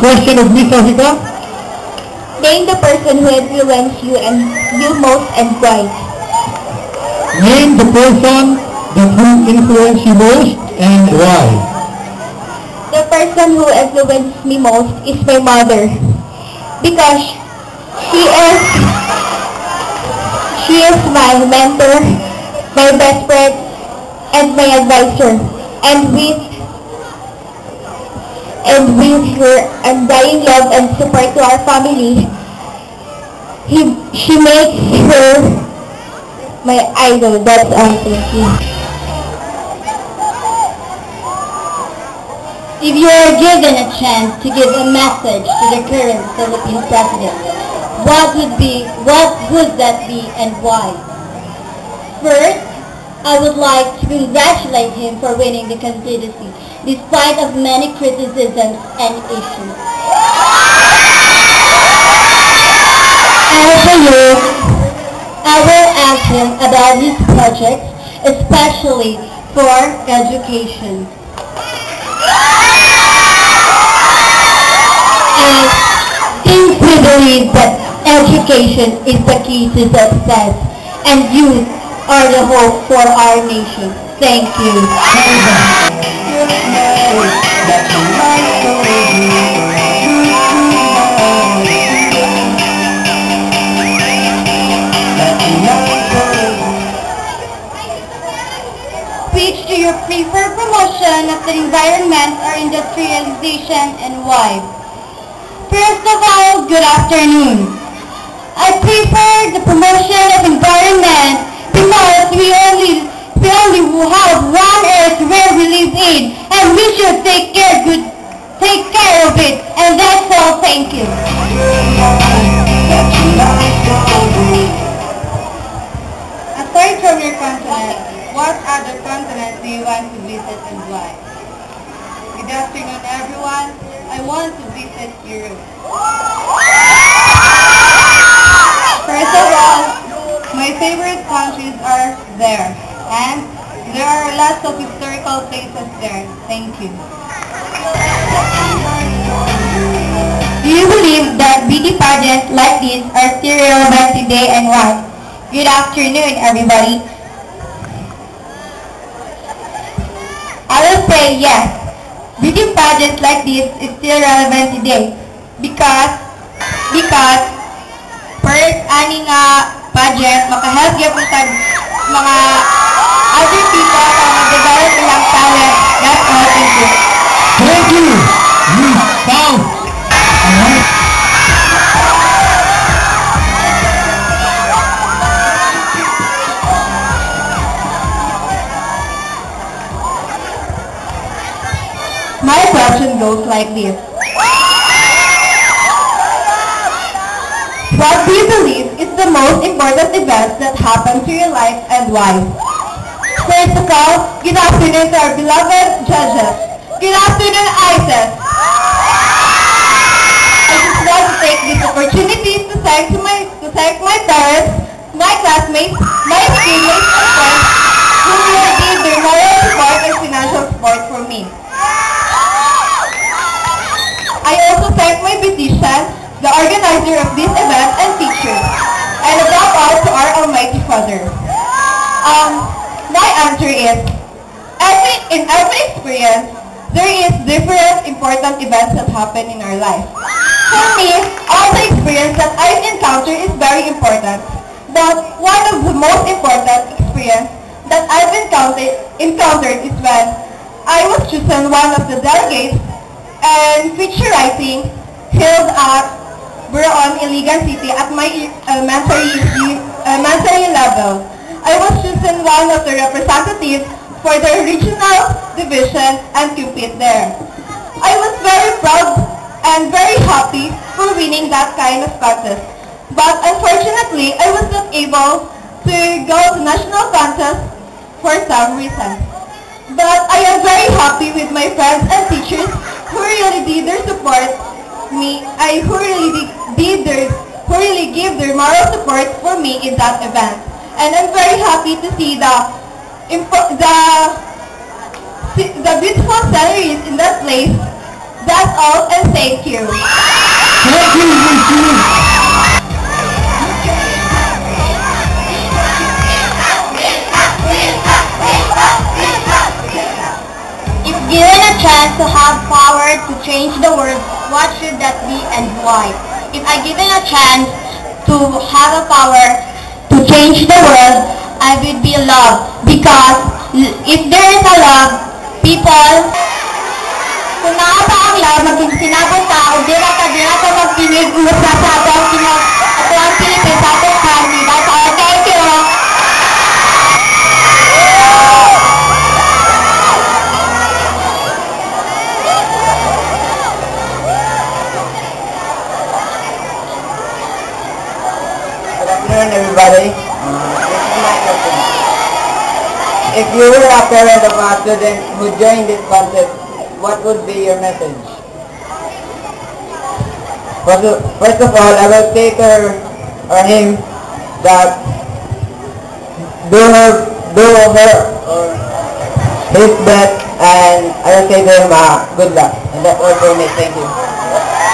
question of Miss Jessica. Name the person who influenced you most and why. Name the person that who influenced you most and why. The person who influenced me most is my mother because she is my mentor, my best friend, and my advisor. And with her undying love and support to our family, she makes her my idol. That's all. Thank you. If you are given a chance to give a message to the current Philippine president, what would that be and why? First, I would like to congratulate him for winning the candidacy, despite of many criticisms and issues. As a youth, I will ask him about his projects, especially for education. And since we believe that education is the key to success, and youth are the hope for our nation. Thank you. Speech to your preferred promotion of the environment or industrialization and why. First of all, good afternoon. I prefer the promotion of environment because we only have one earth where we live in, and we should take care of it, and that's all. Thank you. Aside from your continent, what other continents do you want to visit and why? Good afternoon, everyone. I want to visit Europe. First of all, my favorite countries are there, and there are lots of historical places there. Thank you. Do you believe that beauty pageants like this are still relevant today and why? Good afternoon, everybody. I will say yes. Beauty pageants like this is still relevant today because first, ani nga pageant, makahelp yung mga other people na mag-develop ilang talent. That's all. Thank you. Thank you. Wow. Alright. My question goes like this. What do you believe is the most important event that happened to your life and why? First of all, good afternoon to our beloved judges. Good afternoon, Isis. I just want to take this opportunity to thank my parents, my classmates, my schoolmates, and friends who really gave their moral support and financial support for me. I also thank my beautician, the organizer of this event, and teachers, and above all to our Almighty Father. My answer is, in every experience, there is different important events that happen in our life. For me, all the experience that I've encountered is very important, but one of the most important experience that I've encountered is when I was chosen one of the delegates and feature writing held at Buraon, Iligan City at my elementary level. I was chosen one of the representatives for the regional division and compete there. I was very proud and very happy for winning that kind of contest. But unfortunately, I was not able to go to national contest for some reasons. But I am very happy with my friends and teachers who really did their support me. Who really gave their moral support for me in that event. And I'm very happy to see the beautiful sceneries in that place That's all, and thank you. Thank you, Lucy. If given a chance to have power to change the world, what should that be and why? If I given a chance to have a power to change the world, I would be love. Because if there is a love, people, kung nakapa ang love, magsinabot tao, di na ka magpinig, ulos na sa atong Pilipinas, sa atong country. That's all. Thank you. Good afternoon, everybody. This is my question. If you were a parent of a student who joined this contest, what would be your message? First of all, I will say to her or him that do her or his best, and I will say to him, good luck. And that's all for me. Thank you.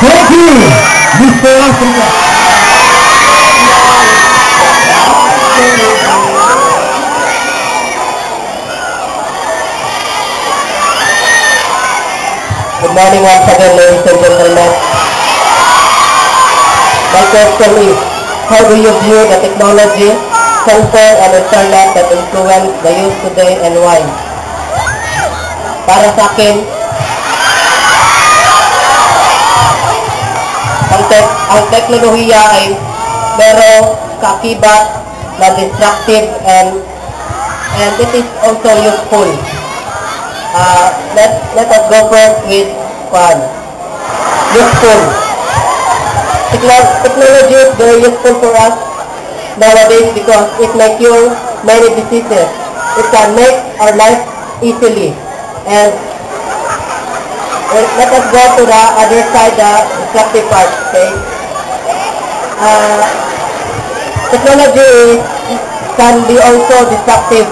Thank you, Mr. Africa. Good morning once again, ladies and gentlemen. My question is, how do you view the technology, cell phone, and internet that influence the youth today and why? Para sa akin, ang teknolohiya ay merong kaakibat na destructive and it is also useful. Let us go first with useful. Technology is very useful for us nowadays because it may cure many diseases. It can make our life easily. And let us go to the other side, the destructive part. Okay. Technology can be also destructive.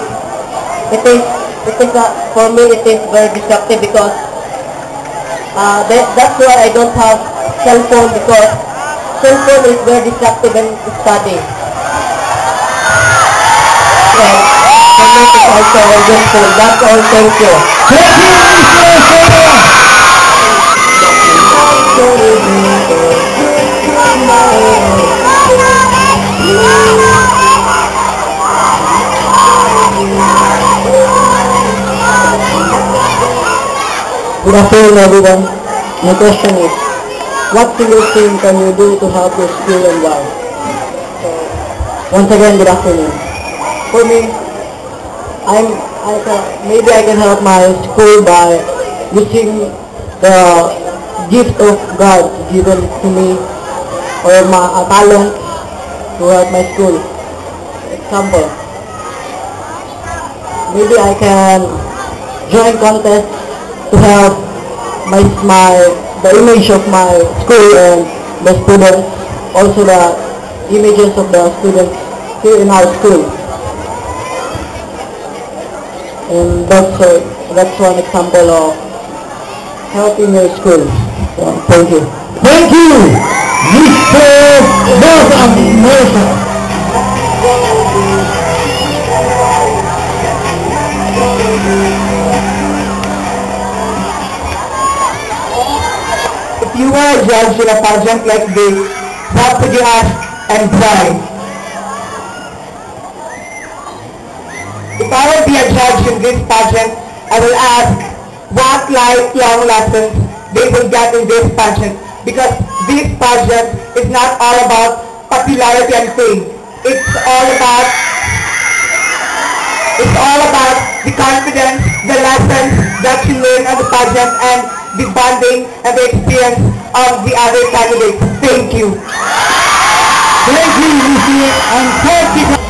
For me, it is very destructive because that's why I don't have cell phone, because cell phone is very destructive in study. And for me, it is also very useful. That's all. Thank you. Thank you, Mr. Africa. Good afternoon, everyone. My question is, what single thing can you do to help your school and why? Once again, good afternoon. For me, maybe I can help my school by using the gift of God given to me, or my talent to help my school. Example, maybe I can join contest to help the image of my school and the students, also the images of the students here in our school. And that's one example of helping your school. So, thank you. Thank you, Mr. Morrison. If you were a judge in a pageant like this, what would you ask and why? If I would be a judge in this pageant, I will ask what lifelong lessons they will get in this pageant, because this pageant is not all about popularity and fame. It's all about the confidence, the lessons that you learn at the pageant, and the bonding and the experience of the other candidates. Thank you. Thank you, Lucy, and thank you.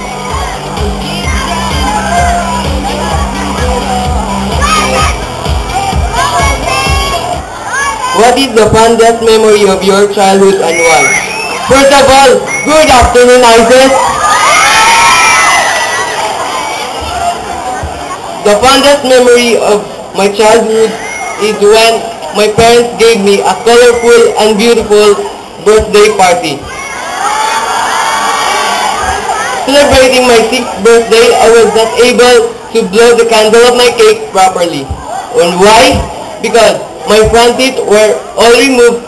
What is the fondest memory of your childhood and why? First of all, good afternoon, Isaac. The fondest memory of my childhood is when my parents gave me a colorful and beautiful birthday party. Celebrating my 6th birthday, I was not able to blow the candle of my cake properly. And why? Because my front teeth were all removed,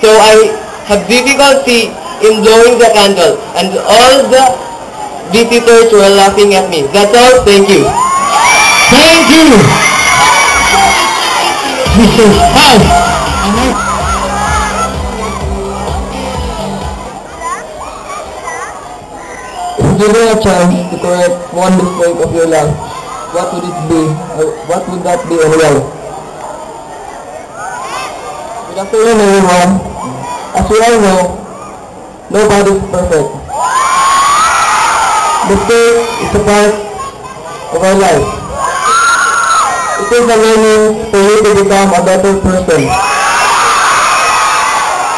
so I have difficulty in blowing the candle, and all the visitors were laughing at me. That's all. Thank you. Thank you. Mrs. House. If given a chance to correct one mistake of your life, what would it be? What would that be and why? Good afternoon, everyone. As we all know, nobody is perfect. Mistake is a part of our life. It is a learning for you to become a better person.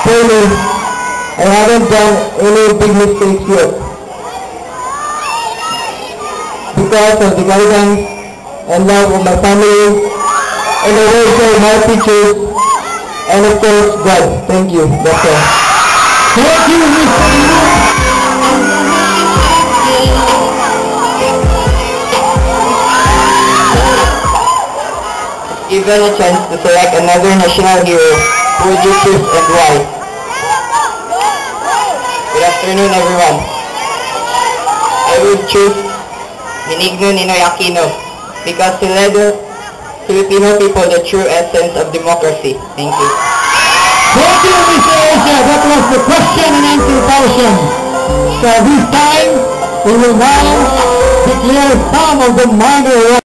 For me, I haven't done any big mistakes yet. Because of the guidance and love of my family, and the words of my teachers, and of course God. Thank you. That's all. Thank you, Mr. Given a chance to select another national hero, who would you choose and why? Good afternoon, everyone. I would choose Benigno Ninoy Aquino because he led the Filipino people the true essence of democracy. Thank you. Thank you, Mr. Asia. That was the question and answer portion. So this time, we will now declare some of the minor